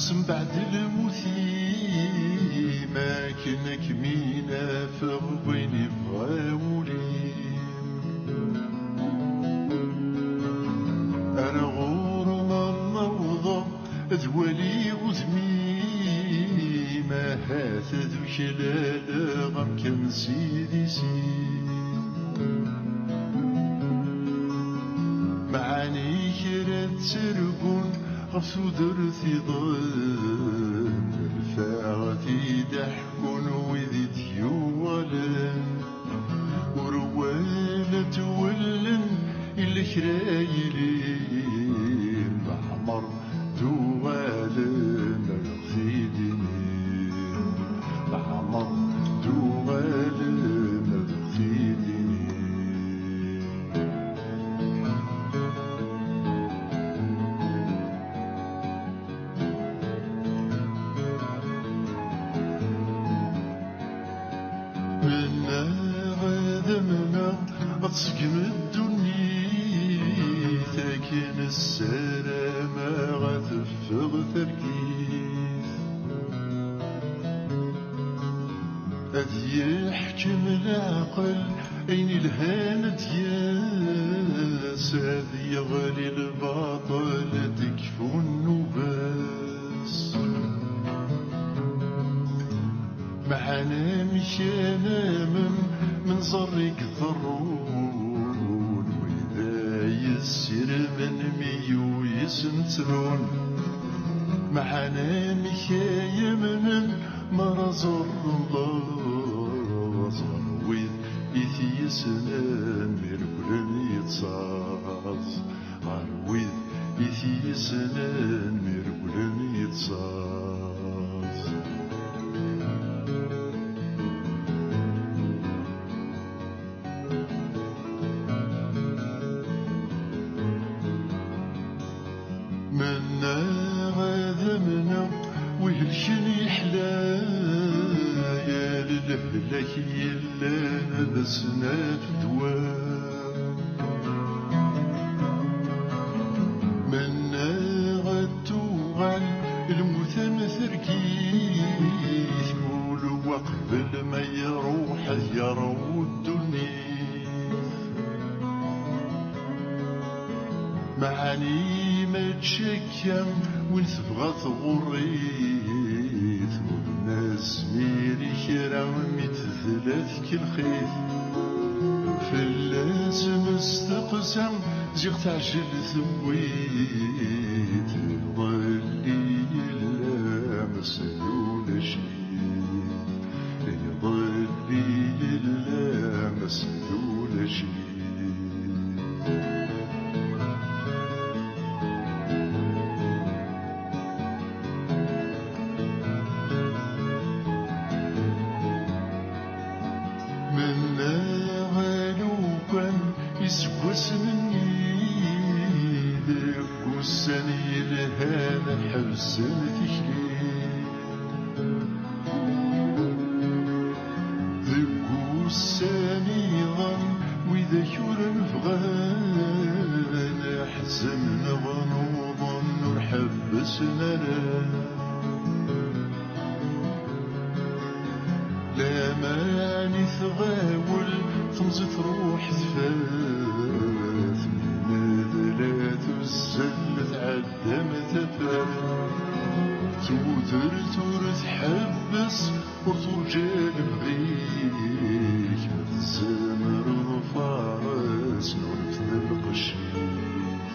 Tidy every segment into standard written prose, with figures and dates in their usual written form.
بعد الموتي ما كنك مينا فغبيني بغاولي أنا غور ما النوضة ذوالي غزمي ما هات ذو شلالة غم كم سيدي معاني كرات سرقون غفو درثي ضل الفاغتي ضحكون وذي ديوالن وروالة ولن الكرايلين معمر دوالن الغثيدين معمر دوالن الغثيدين منا غادمنا أتسقم الدنيا تاكن السلامة غتفغ تركيز أذ يحكم العقل أين الهان دياس أذ يغلي الباطل تكفو النباس معنا مشانا من زرق ضرون وإذا يسير من ميو يسنترون معنا مشايا من مرز الله وإذ يثيسنا مرقلن يتصاص وإذ يثيسنا مرقلن يتصاص منا غاذمنا ويهلكني حلايا للهلاك يلا نبسنا في دوام منا غتوغل المثام ثركيث مولو وقبل ما يروح يرو الدنيا معاني ما تشكم وين تبغى تغريت والناس ميري كرا متثلاث كالخيث فلاس مستقسم زيغ تعجل ثويت ظلي لا مسلول شيء ظلي لا مسلول شيء منا غالوكا يسوس مني ذاك السني لهذا حبس تشليل ذاك السني ظن وإذا كورن فغان حزن نغنوضا نحبس نرى لا ماني ثغاول تمزت روح زفاف من ذلات الزل تعدم تفاف توتر تحبس ورترجال بغيك ما تزمر الفارس نورفت القشيك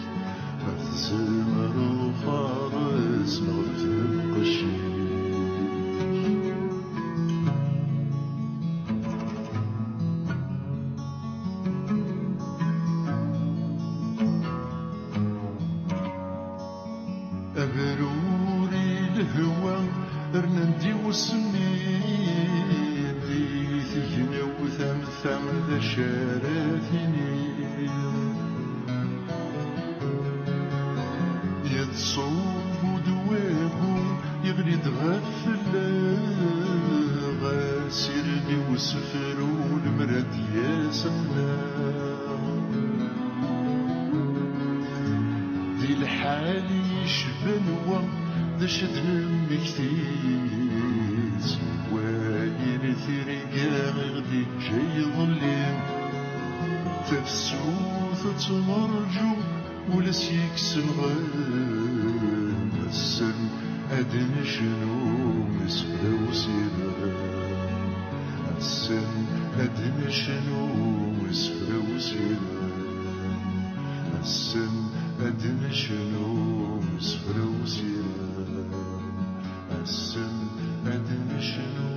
ما تزمر الفارس نورفت القشيك أبروري الهوى رنندي والسنين دي ثينا وثم ذا شارثني يتصوب دوابو يغلي تغفل غاسرني وسفرو المرد يا سمناه الحال يشبنوا دشدن مكتيز وين ثريقا غدي جاي ظلين تفسوث تمرجو ولسيك سنغان السن أدن شنو مسفرة وسيران السن أدن شنو مسفرة وسيران السن أدن شنو مسفرة وسيران السن أدن شنو